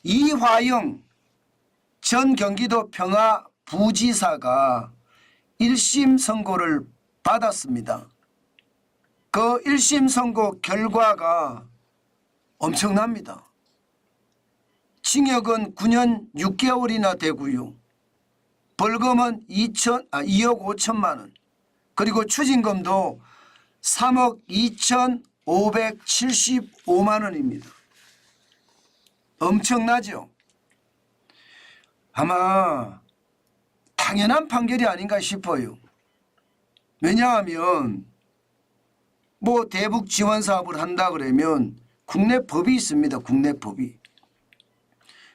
이화영 전 경기도 평화부지사가 1심 선고를 받았습니다. 그 1심 선고 결과가 엄청납니다. 징역은 9년 6개월이나 되고요. 벌금은 2억 5천만 원, 그리고 추징금도 3억 2,575만 원입니다. 엄청나죠? 아마 당연한 판결이 아닌가 싶어요. 왜냐하면 뭐 대북 지원 사업을 한다 그러면 국내 법이 있습니다. 국내 법이.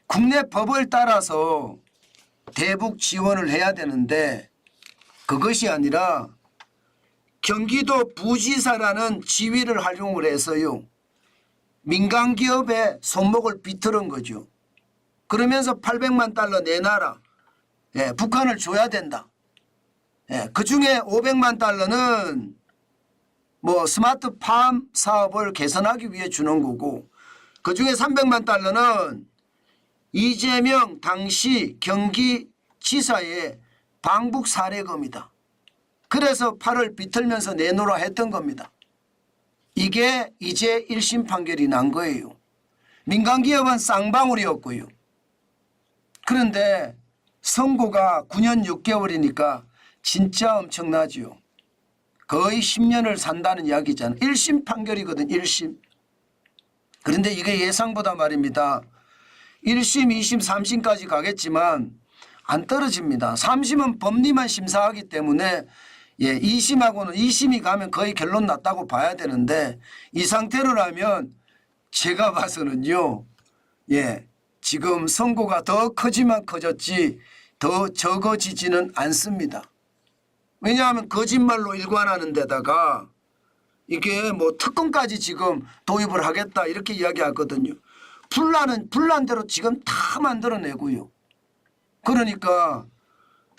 국내 법을 따라서 대북 지원을 해야 되는데 그것이 아니라 경기도 부지사라는 지위를 활용을 해서요. 민간 기업의 손목을 비틀은 거죠. 그러면서 800만 달러 내놔라. 예, 북한을 줘야 된다. 예, 그중에 500만 달러는 뭐 스마트팜 사업을 개선하기 위해 주는 거고, 그중에 300만 달러는 이재명 당시 경기지사의 방북 사례금이다. 그래서 팔을 비틀면서 내놓으라 했던 겁니다. 이게 이제 1심 판결이 난 거예요. 민간기업은 쌍방울이었고요. 그런데 선고가 9년 6개월이니까 진짜 엄청나죠. 거의 10년을 산다는 이야기잖아요. 1심 판결이거든. 1심. 그런데 이게 예상보다 말입니다. 1심, 2심, 3심까지 가겠지만 안 떨어집니다. 3심은 법리만 심사하기 때문에 2심이 가면 거의 결론 났다고 봐야 되는데, 이 상태로라면 제가 봐서는요. 지금 선고가 더 커지만 커졌지 더 적어지지는 않습니다. 왜냐하면 거짓말로 일관하는 데다가 이게 뭐 특검까지 지금 도입을 하겠다 이렇게 이야기하거든요. 분란대로 지금 다 만들어내고요. 그러니까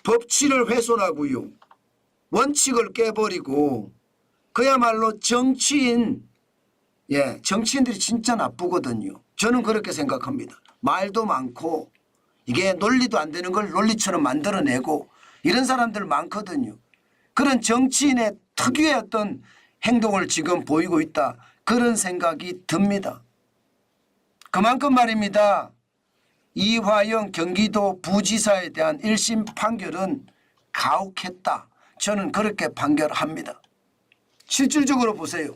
법치를 훼손하고요. 원칙을 깨버리고 그야말로 정치인들이 진짜 나쁘거든요. 저는 그렇게 생각합니다. 말도 많고 이게 논리도 안 되는 걸 논리처럼 만들어내고 이런 사람들 많거든요. 그런 정치인의 특유의 어떤 행동을 지금 보이고 있다. 그런 생각이 듭니다. 그만큼 말입니다. 이화영 경기도 부지사에 대한 1심 판결은 가혹했다. 저는 그렇게 판결합니다. 실질적으로 보세요.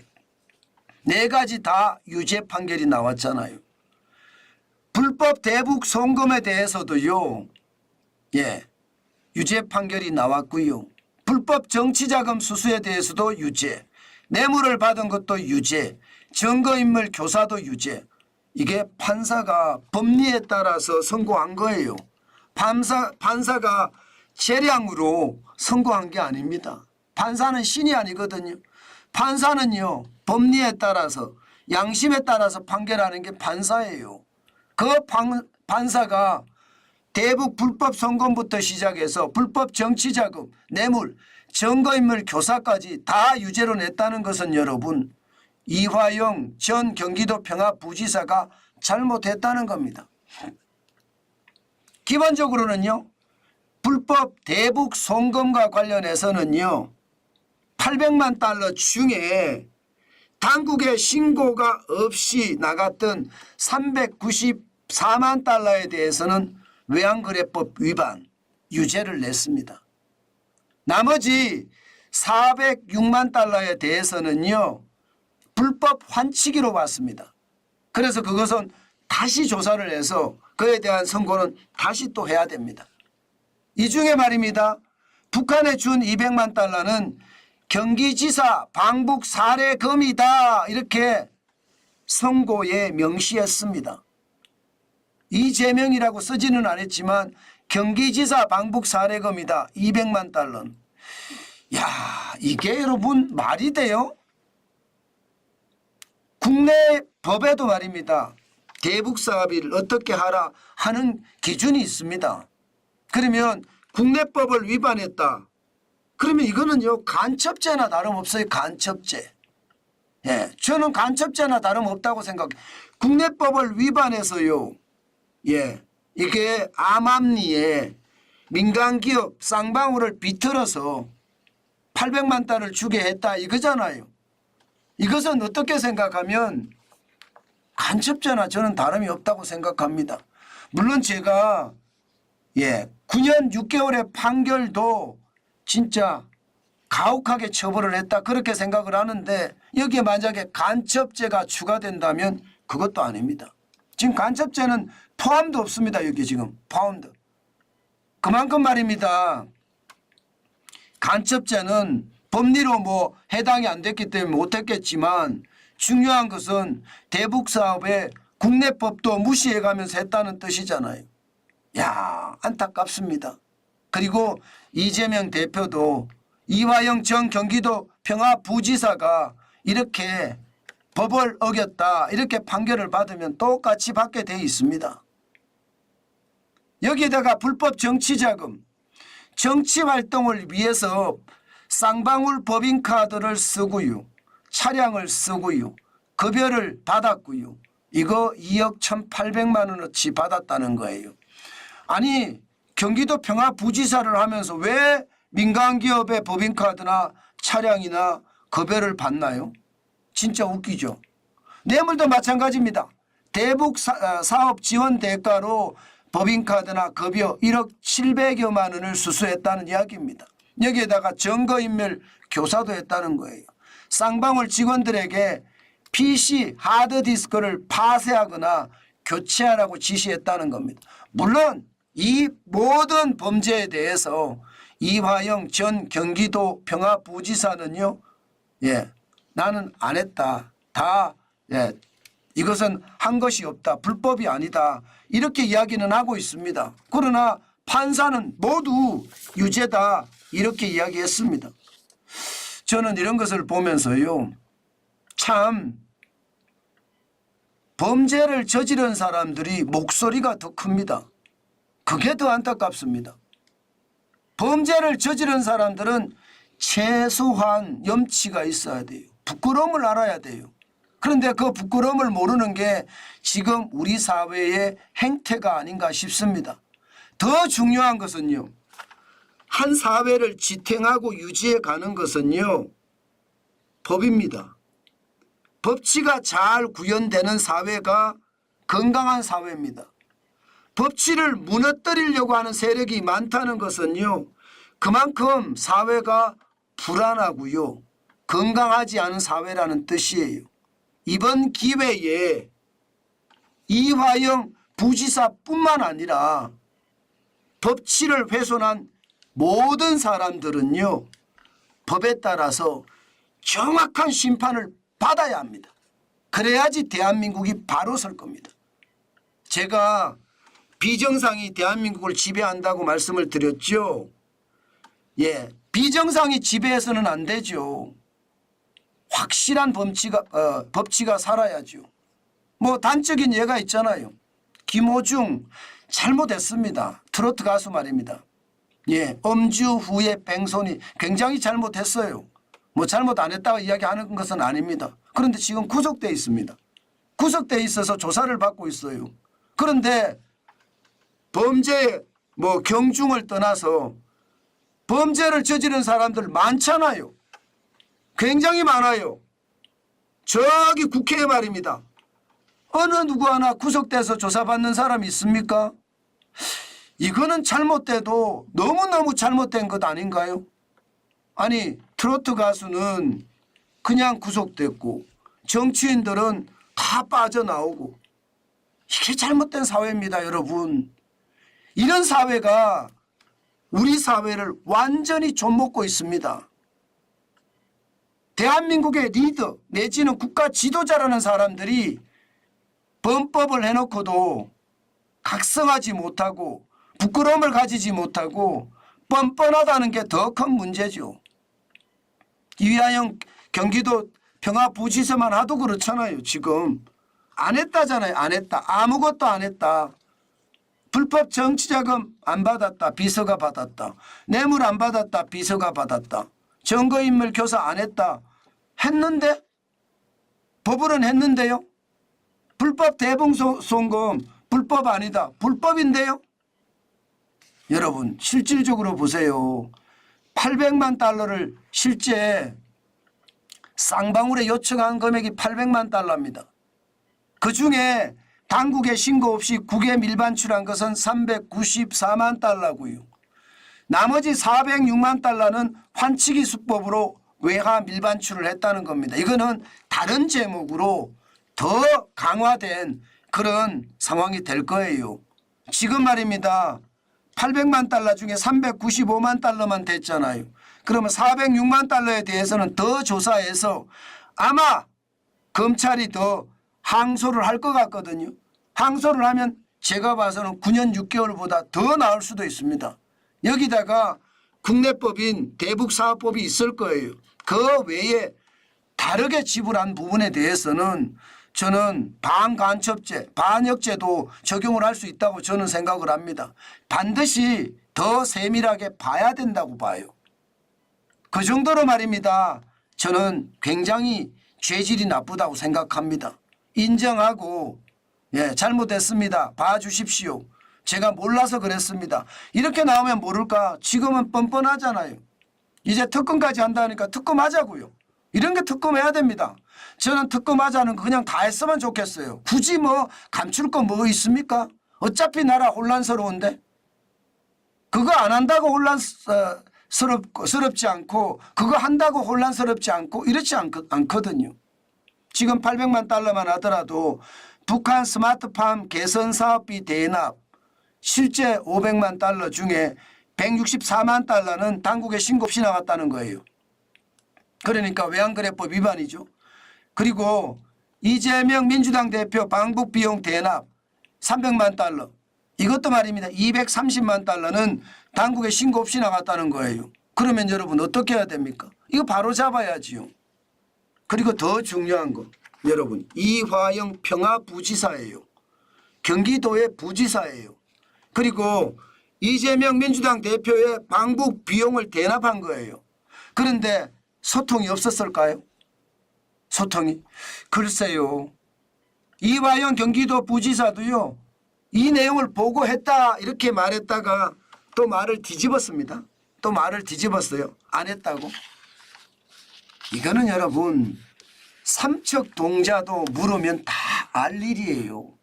4가지 다 유죄 판결이 나왔잖아요. 불법 대북 송금에 대해서도요. 유죄 판결이 나왔고요. 불법 정치자금 수수에 대해서도 유죄, 뇌물을 받은 것도 유죄, 증거인멸 교사도 유죄. 이게 판사가 법리에 따라서 선고한 거예요. 판사가 재량으로 선고한 게 아닙니다. 판사는 신이 아니거든요. 판사는요. 법리에 따라서 양심에 따라서 판결하는 게 판사예요. 그 판사가 대북 불법 송금부터 시작해서 불법 정치자금, 뇌물, 증거인멸 교사까지 다 유죄로 냈다는 것은 여러분 이화영 전 경기도 평화부지사가 잘못했다는 겁니다. 기본적으로는요. 불법 대북 송금과 관련해서는요. 800만 달러 중에 당국의 신고가 없이 나갔던 394만 달러에 대해서는 외환거래법 위반 유죄를 냈습니다. 나머지 406만 달러에 대해서는요. 불법 환치기로 봤습니다. 그래서 그것은 다시 조사를 해서 그에 대한 선고는 다시 또 해야 됩니다. 이 중에 말입니다. 북한에 준 200만 달러는 경기지사 방북 사례금이다 이렇게 선고에 명시했습니다. 이재명이라고 쓰지는 않았지만 경기지사 방북 사례금이다. 200만 달러는. 야, 이게 여러분 말이 돼요? 국내 법에도 말입니다. 대북 사업을 어떻게 하라 하는 기준이 있습니다. 그러면 국내법을 위반했다. 그러면 이거는요 간첩죄나 다름없어요. 간첩죄. 저는 간첩죄나 다름없다고 생각해요. 국내법을 위반해서요. 예, 이게 암암리에 민간기업 쌍방울을 비틀어서 800만 달을 주게 했다 이거잖아요. 이것은 어떻게 생각하면 간첩죄나 저는 다름이 없다고 생각합니다. 물론 제가 9년 6개월의 판결도 진짜 가혹하게 처벌을 했다 그렇게 생각을 하는데 여기에 만약에 간첩죄가 추가된다면 그것도 아닙니다. 지금 간첩죄는 포함도 없습니다. 여기 지금 파운드. 그만큼 말입니다. 간첩죄는 법리로 뭐 해당이 안 됐기 때문에 못했겠지만 중요한 것은 대북사업에 국내법도 무시해가면서 했다는 뜻이잖아요. 야, 안타깝습니다. 그리고 이재명 대표도 이화영 전 경기도 평화부지사가 이렇게 법을 어겼다 이렇게 판결을 받으면 똑같이 받게 돼 있습니다. 여기에다가 불법 정치자금, 정치활동을 위해서 쌍방울 법인카드를 쓰고요. 차량을 쓰고요. 급여를 받았고요. 이거 2억 1,800만 원어치 받았다는 거예요. 아니 경기도 평화부지사를 하면서 왜 민간기업의 법인카드나 차량이나 급여를 받나요? 진짜 웃기죠. 뇌물도 마찬가지입니다. 대북 사업 지원 대가로 법인카드나 급여 1억 700여만 원을 수수했다는 이야기입니다. 여기에다가 증거인멸 교사도 했다는 거예요. 쌍방울 직원들에게 PC 하드디스크를 파쇄하거나 교체하라고 지시했다는 겁니다. 물론 이 모든 범죄에 대해서 이화영 전 경기도 평화부지사는요. 나는 안 했다. 다 이것은 한 것이 없다. 불법이 아니다. 이렇게 이야기는 하고 있습니다. 그러나 판사는 모두 유죄다. 이렇게 이야기했습니다. 저는 이런 것을 보면서요. 참 범죄를 저지른 사람들이 목소리가 더 큽니다. 그게 더 안타깝습니다. 범죄를 저지른 사람들은 최소한 염치가 있어야 돼요. 부끄러움을 알아야 돼요. 그런데 그 부끄러움을 모르는 게 지금 우리 사회의 행태가 아닌가 싶습니다. 더 중요한 것은요. 한 사회를 지탱하고 유지해 가는 것은요. 법입니다. 법치가 잘 구현되는 사회가 건강한 사회입니다. 법치를 무너뜨리려고 하는 세력이 많다는 것은요. 그만큼 사회가 불안하고요. 건강하지 않은 사회라는 뜻이에요. 이번 기회에 이화영 부지사뿐만 아니라 법치를 훼손한 모든 사람들은요. 법에 따라서 정확한 심판을 받아야 합니다. 그래야지 대한민국이 바로 설 겁니다. 제가 비정상이 대한민국을 지배한다고 말씀을 드렸죠. 비정상이 지배해서는 안 되죠. 확실한 법치가 살아야죠. 뭐 단적인 예가 있잖아요. 김호중 잘못했습니다. 트로트 가수 말입니다. 음주 후에 뺑소니 굉장히 잘못했어요. 뭐 잘못 안 했다고 이야기하는 것은 아닙니다. 그런데 지금 구속돼 있습니다. 구속돼 있어서 조사를 받고 있어요. 그런데 범죄 경중을 떠나서 범죄를 저지른 사람들 많잖아요. 굉장히 많아요. 저기 국회에 말입니다. 어느 누구 하나 구속돼서 조사받는 사람이 있습니까? 이거는 잘못돼도 너무너무 잘못된 것 아닌가요? 아니 트로트 가수는 그냥 구속됐고 정치인들은 다 빠져나오고 이게 잘못된 사회입니다. 여러분. 이런 사회가 우리 사회를 완전히 좀먹고 있습니다. 대한민국의 리더 내지는 국가 지도자라는 사람들이 범법을 해놓고도 각성하지 못하고 부끄러움을 가지지 못하고 뻔뻔하다는 게 더 큰 문제죠. 이화영 경기도 평화부지사만 하도 그렇잖아요. 지금 안 했다잖아요. 안 했다. 아무것도 안 했다. 불법 정치자금 안 받았다. 비서가 받았다. 뇌물 안 받았다. 비서가 받았다. 증거인멸 교사 안 했다. 했는데 법으로는 했는데요. 불법 대북송금 불법 아니다. 불법인데요. 여러분 실질적으로 보세요. 800만 달러를 실제 쌍방울에 요청한 금액이 800만 달러입니다. 그중에 당국에 신고 없이 국외 밀반출한 것은 394만 달러고요. 나머지 406만 달러는 환치기 수법으로 외화 밀반출을 했다는 겁니다. 이거는 다른 제목으로 더 강화된 그런 상황이 될 거예요. 지금 말입니다. 800만 달러 중에 395만 달러만 됐잖아요. 그러면 406만 달러에 대해서는 더 조사해서 아마 검찰이 더 항소를 할 것 같거든요. 항소를 하면 제가 봐서는 9년 6개월보다 더 나을 수도 있습니다. 여기다가 국내법인 대북사업법이 있을 거예요. 그 외에 다르게 지불한 부분에 대해서는 저는 반간첩죄, 반역죄도 적용을 할 수 있다고 저는 생각을 합니다. 반드시 더 세밀하게 봐야 된다고 봐요. 그 정도로 말입니다. 저는 굉장히 죄질이 나쁘다고 생각합니다. 인정하고 잘못했습니다. 봐주십시오. 제가 몰라서 그랬습니다. 이렇게 나오면 모를까? 지금은 뻔뻔하잖아요. 이제 특검까지 한다니까 특검하자고요. 이런 게 특검해야 됩니다. 저는 특검하자는 거 그냥 다 했으면 좋겠어요. 굳이 뭐 감출 거 뭐 있습니까? 어차피 나라 혼란스러운데 그거 안 한다고 혼란스럽지 않고 그거 한다고 혼란스럽지 않고 이렇지 않거든요. 지금 800만 달러만 하더라도 북한 스마트팜 개선 사업비 대납 실제 500만 달러 중에 164만 달러는 당국에 신고 없이 나갔다는 거예요. 그러니까 외환거래법 위반이죠. 그리고 이재명 민주당 대표 방북 비용 대납 300만 달러 이것도 말입니다. 230만 달러는 당국에 신고 없이 나갔다는 거예요. 그러면 여러분 어떻게 해야 됩니까? 이거 바로 잡아야지요. 그리고 더 중요한 거 여러분 이화영 평화부지사예요. 경기도의 부지사예요. 그리고 이재명 민주당 대표의 방북 비용을 대납한 거예요. 그런데 소통이 없었을까요? 소통이? 글쎄요. 이화영 경기도 부지사도요. 이 내용을 보고했다 이렇게 말했다가 또 말을 뒤집었습니다. 또 말을 뒤집었어요. 안 했다고. 이거는 여러분 삼척동자도 물으면 다 알 일이에요.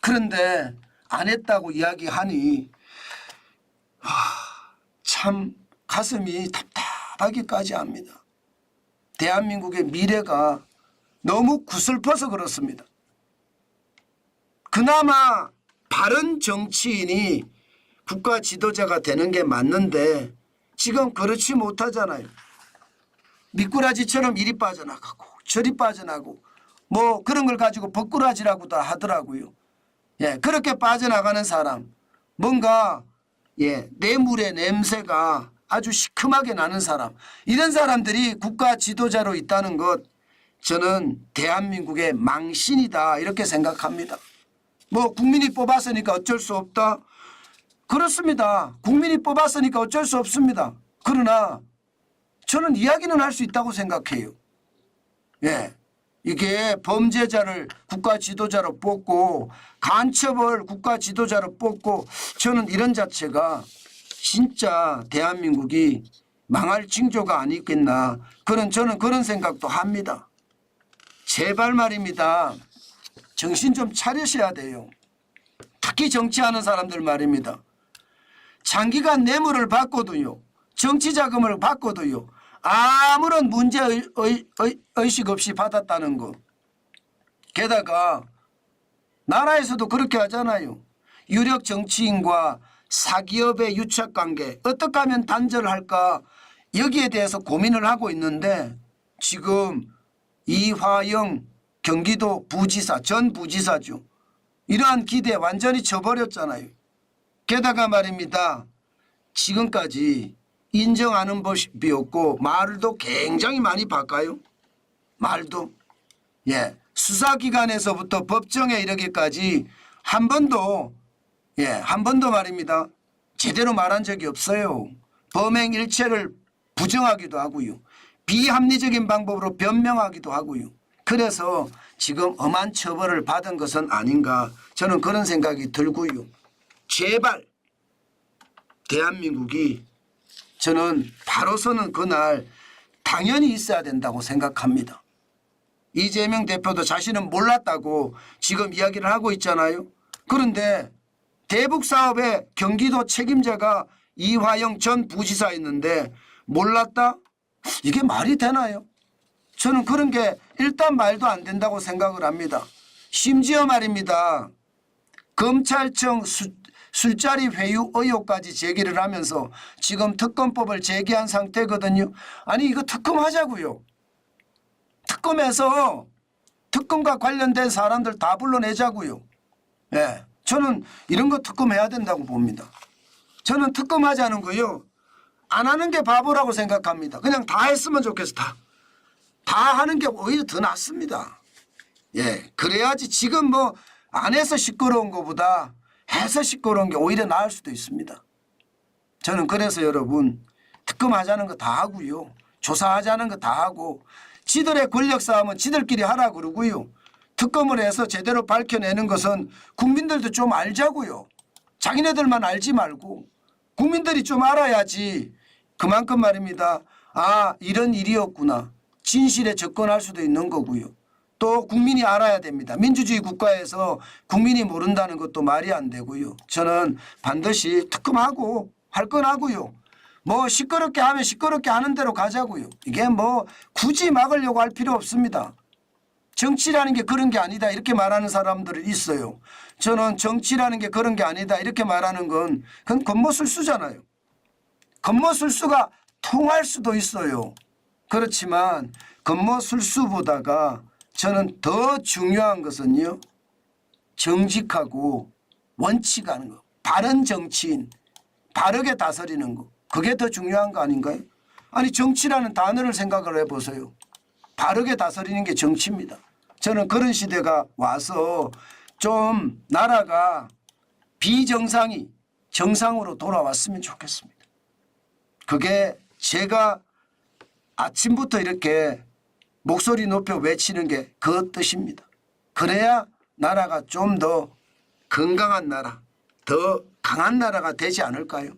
그런데 안 했다고 이야기하니 참 가슴이 답답하기까지 합니다. 대한민국의 미래가 너무 구슬퍼서 그렇습니다. 그나마 바른 정치인이 국가 지도자가 되는 게 맞는데 지금 그렇지 못하잖아요. 미꾸라지처럼 이리 빠져나가고 저리 빠져나가고 뭐 그런 걸 가지고 벗꾸라지라고도 하더라고요. 그렇게 빠져나가는 사람 뭔가 뇌물의 냄새가 아주 시큼하게 나는 사람 이런 사람들이 국가 지도자로 있다는 것 저는 대한민국의 망신이다 이렇게 생각합니다. 뭐 국민이 뽑았으니까 어쩔 수 없다. 그렇습니다. 국민이 뽑았으니까 어쩔 수 없습니다. 그러나 저는 이야기는 할 수 있다고 생각해요. 이게 범죄자를 국가 지도자로 뽑고 간첩을 국가 지도자로 뽑고 저는 이런 자체가 진짜 대한민국이 망할 징조가 아니겠나 저는 그런 생각도 합니다. 제발 말입니다. 정신 좀 차리셔야 돼요. 특히 정치하는 사람들 말입니다. 장기간 뇌물을 받고도요. 정치 자금을 받고도요. 아무런 문제의식 없이 받았다는 거. 게다가 나라에서도 그렇게 하잖아요. 유력 정치인과 사기업의 유착관계 어떻게 하면 단절을 할까 여기에 대해서 고민을 하고 있는데 지금 이화영 경기도 부지사 전 부지사죠. 이러한 기대 완전히 져버렸잖아요. 게다가 말입니다. 지금까지 인정하는 법이 없고 말도 굉장히 많이 바꿔요. 말도. 수사기관에서부터 법정에 이르기까지 한 번도 말입니다. 제대로 말한 적이 없어요. 범행 일체를 부정하기도 하고요. 비합리적인 방법으로 변명하기도 하고요. 그래서 지금 엄한 처벌을 받은 것은 아닌가 저는 그런 생각이 들고요. 제발 대한민국이 저는 바로서는 그날 당연히 있어야 된다고 생각합니다. 이재명 대표도 자신은 몰랐다고 지금 이야기를 하고 있잖아요. 그런데 대북 사업의 경기도 책임자가 이화영 전 부지사였는데 몰랐다? 이게 말이 되나요? 저는 그런 게 일단 말도 안 된다고 생각을 합니다. 심지어 말입니다. 검찰청 술자리 회유 의혹까지 제기를 하면서 지금 특검법을 제기한 상태거든요. 아니 이거 특검하자고요. 특검해서 특검과 관련된 사람들 다 불러내자고요. 예, 저는 이런 거 특검해야 된다고 봅니다. 저는 특검하자는 거요. 안 하는 게 바보라고 생각합니다. 그냥 다 했으면 좋겠어. 다 하는 게 오히려 더 낫습니다. 예, 그래야지 지금 뭐 안 해서 시끄러운 것보다 해서 시끄러운 게 오히려 나을 수도 있습니다. 저는 그래서 여러분 특검하자는 거 다 하고요. 조사하자는 거 다 하고 지들의 권력 싸움은 지들끼리 하라 그러고요. 특검을 해서 제대로 밝혀내는 것은 국민들도 좀 알자고요. 자기네들만 알지 말고 국민들이 좀 알아야지 그만큼 말입니다. 아 이런 일이었구나. 진실에 접근할 수도 있는 거고요. 또 국민이 알아야 됩니다. 민주주의 국가에서 국민이 모른다는 것도 말이 안 되고요. 저는 반드시 특검하고 할 건 하고요. 뭐 시끄럽게 하면 시끄럽게 하는 대로 가자고요. 이게 뭐 굳이 막으려고 할 필요 없습니다. 정치라는 게 그런 게 아니다 이렇게 말하는 사람들이 있어요. 저는 정치라는 게 그런 게 아니다 이렇게 말하는 건 그건 겉모술수잖아요. 겉모술수가 통할 수도 있어요. 그렇지만 겉모술수보다가 저는 더 중요한 것은요. 정직하고 원칙 하는 거. 바른 정치인. 바르게 다스리는 거. 그게 더 중요한 거 아닌가요? 아니 정치라는 단어를 생각을 해보세요. 바르게 다스리는 게 정치입니다. 저는 그런 시대가 와서 좀 나라가 비정상이 정상으로 돌아왔으면 좋겠습니다. 그게 제가 아침부터 이렇게 목소리 높여 외치는 게 그 뜻입니다. 그래야 나라가 좀 더 건강한 나라, 더 강한 나라가 되지 않을까요?